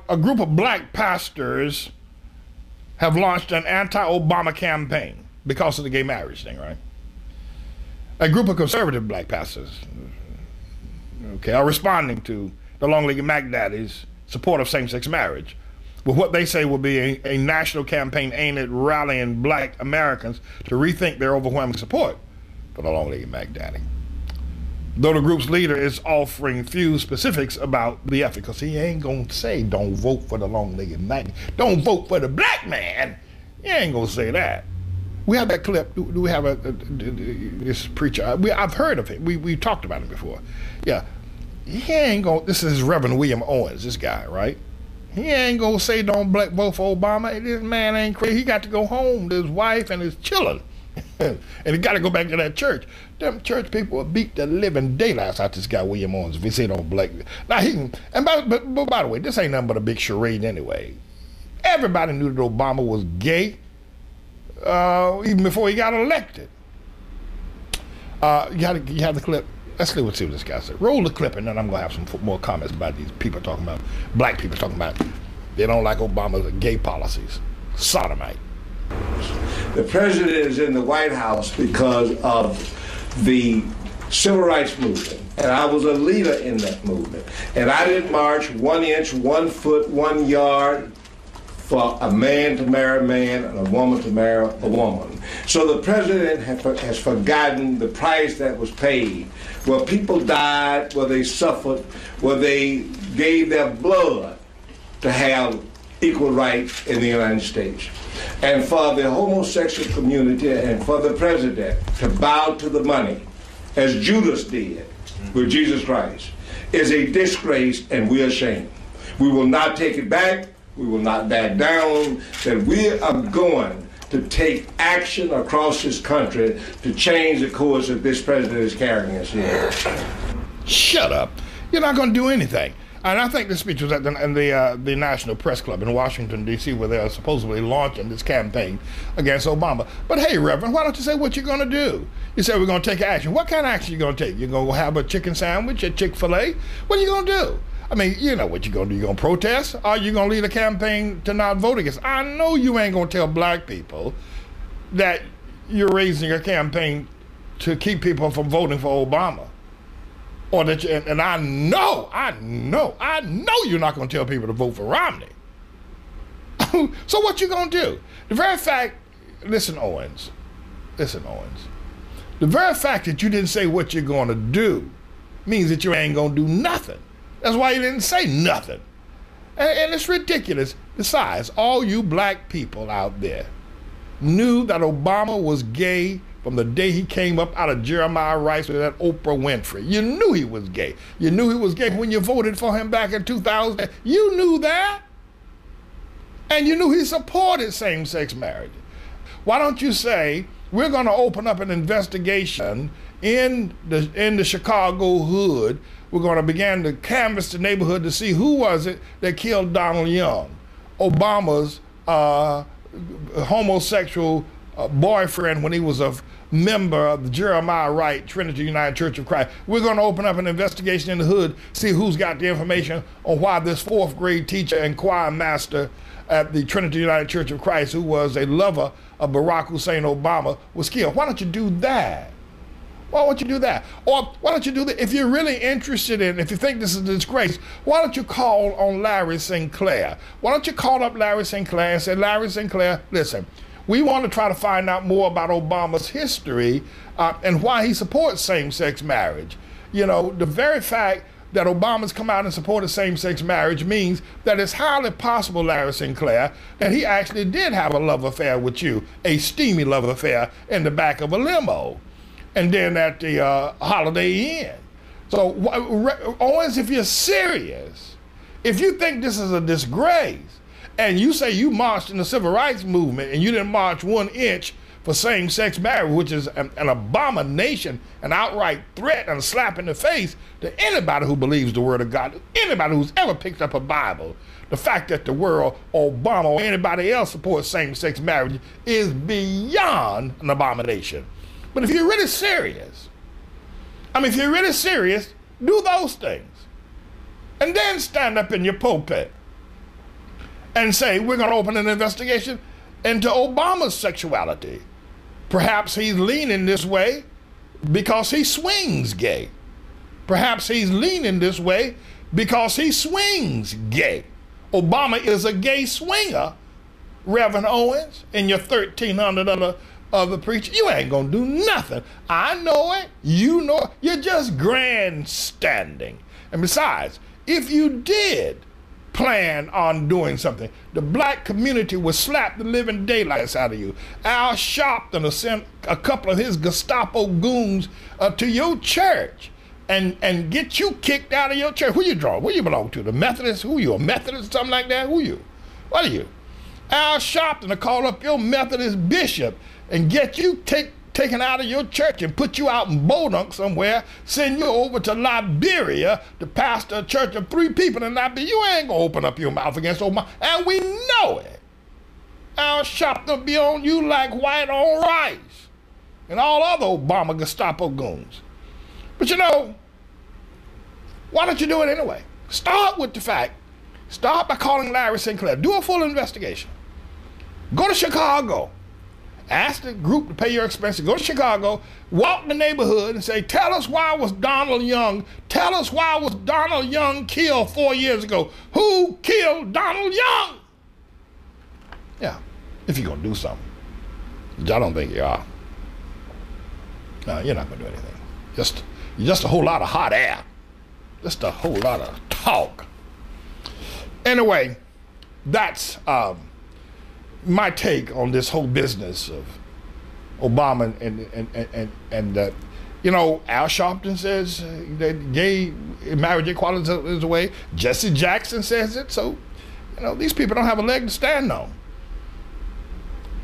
A group of black pastors have launched an anti-Obama campaign because of the gay marriage thing, right? A group of conservative black pastors, okay, are responding to the long-legged Mac Daddy's support of same-sex marriage with what they say will be a national campaign aimed at rallying black Americans to rethink their overwhelming support for the long-legged Mac Daddy. Though the group's leader is offering few specifics about the effort, because he ain't gonna say don't vote for the long-legged Mac, don't vote for the black man. He ain't gonna say that. We have that clip. Do we have this preacher? I've heard of him. We talked about him before. Yeah, he ain't gonna. This is Reverend William Owens. This guy, right? He ain't gonna say don't vote for Obama. This man ain't crazy. He got to go home to his wife and his children. And he got to go back to that church. Them church people will beat the living daylights out this guy William Owens if he say don't black. Now he can, and by the way, this ain't nothing but a big charade anyway. Everybody knew that Obama was gay even before he got elected. You have the clip. Let's see what this guy said. Roll the clip, and then I'm gonna have some more comments about these people talking about black people talking about they don't like Obama's gay policies. Sodomite. The president is in the White House because of the civil rights movement, and I was a leader in that movement. And I didn't march 1 inch, 1 foot, 1 yard for a man to marry a man and a woman to marry a woman. So the president has forgotten the price that was paid, where people died, where they suffered, where they gave their blood to have equal rights in the United States. And for the homosexual community and for the president to bow to the money, as Judas did with Jesus Christ, is a disgrace, and we're ashamed. We will not take it back. We will not back down. That we are going to take action across this country to change the course that this president is carrying us here. Shut up. You're not going to do anything. And I think this speech was at the National Press Club in Washington, D.C., where they are supposedly launching this campaign against Obama. But hey, Reverend, why don't you say what you're going to do? You said we're going to take action. What kind of action are you going to take? You're going to have a chicken sandwich at Chick-fil-A? What are you going to do? I mean, you know what you're going to do. You're going to protest? Or are you going to lead a campaign to not vote against? I know you ain't going to tell black people that you're raising a campaign to keep people from voting for Obama. Or that and I know you're not going to tell people to vote for Romney. So what you going to do? The very fact, listen, Owens. The very fact that you didn't say what you're going to do means that you ain't going to do nothing. That's why you didn't say nothing. And it's ridiculous. Besides, all you black people out there knew that Obama was gay from the day he came up out of Jeremiah Rice with that Oprah Winfrey. You knew he was gay. You knew he was gay when you voted for him back in 2000. You knew that. And you knew he supported same-sex marriage. Why don't you say, we're going to open up an investigation in the Chicago hood. We're going to begin to canvass the neighborhood to see who was it that killed Donald Young, Obama's homosexual boyfriend when he was a member of the Jeremiah Wright Trinity United Church of Christ. We're going to open up an investigation in the hood, see who's got the information on why this 4th grade teacher and choir master at the Trinity United Church of Christ, who was a lover of Barack Hussein Obama, was killed. Why don't you do that? Why don't you do that? Or why don't you do that? If you're really interested in, if you think this is a disgrace, why don't you call on Larry Sinclair? Why don't you call up Larry Sinclair and say, Larry Sinclair, listen, we want to try to find out more about Obama's history and why he supports same-sex marriage. You know, the very fact that Obama's come out and supported same-sex marriage means that it's highly possible, Larry Sinclair, that he actually did have a love affair with you, a steamy love affair in the back of a limo, and then at the Holiday Inn. So, Owens, if you're serious, if you think this is a disgrace, and you say you marched in the civil rights movement and you didn't march 1 inch for same-sex marriage, which is an abomination, an outright threat and a slap in the face to anybody who believes the word of God, anybody who's ever picked up a Bible. The fact that the world, Obama or anybody else supports same-sex marriage is beyond an abomination. But if you're really serious, do those things. And then stand up in your pulpit and say, we're going to open an investigation into Obama's sexuality. Perhaps he's leaning this way because he swings gay. Perhaps he's leaning this way because he swings gay. Obama is a gay swinger, Reverend Owens, and your 1,300 other preachers. You ain't gonna do nothing. I know it, you know it. You're just grandstanding. And besides, if you did plan on doing something, the black community would slap the living daylights out of you. Al Sharpton will send a couple of his Gestapo goons to your church and get you kicked out of your church. Who you draw? Where you belong to? The Methodists? Who you, a Methodist or something like that? Who you? What are you? Al Sharpton will call up your Methodist bishop and get you taken out of your church and put you out in Bodunk somewhere, send you over to Liberia to pastor a church of 3 people in Liberia. You ain't gonna open up your mouth against Obama, and we know it. Al Sharpton be on you like white on rice, and all other Obama Gestapo goons. But you know, why don't you do it anyway? Start with the fact. Start by calling Larry Sinclair. Do a full investigation. Go to Chicago. Ask the group to pay your expenses. Go to Chicago, walk the neighborhood and say, tell us why was Donald Young, tell us why was Donald Young killed 4 years ago? Who killed Donald Young? Yeah, if you're going to do something. Which I don't think you are. No, you're not going to do anything. Just a whole lot of hot air. Just a whole lot of talk. Anyway, that's my take on this whole business of Obama and you know, Al Sharpton says that gay marriage equality is the way. Jesse Jackson says it. So, you know, these people don't have a leg to stand on.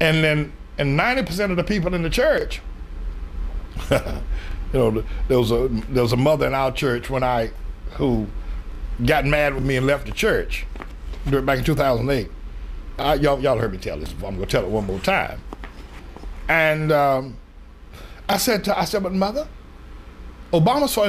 And then, and 90% of the people in the church, you know, there was a mother in our church who got mad with me and left the church back in 2008. Y'all heard me tell this before. I'm gonna tell it one more time. And I said, but mother, Obama's for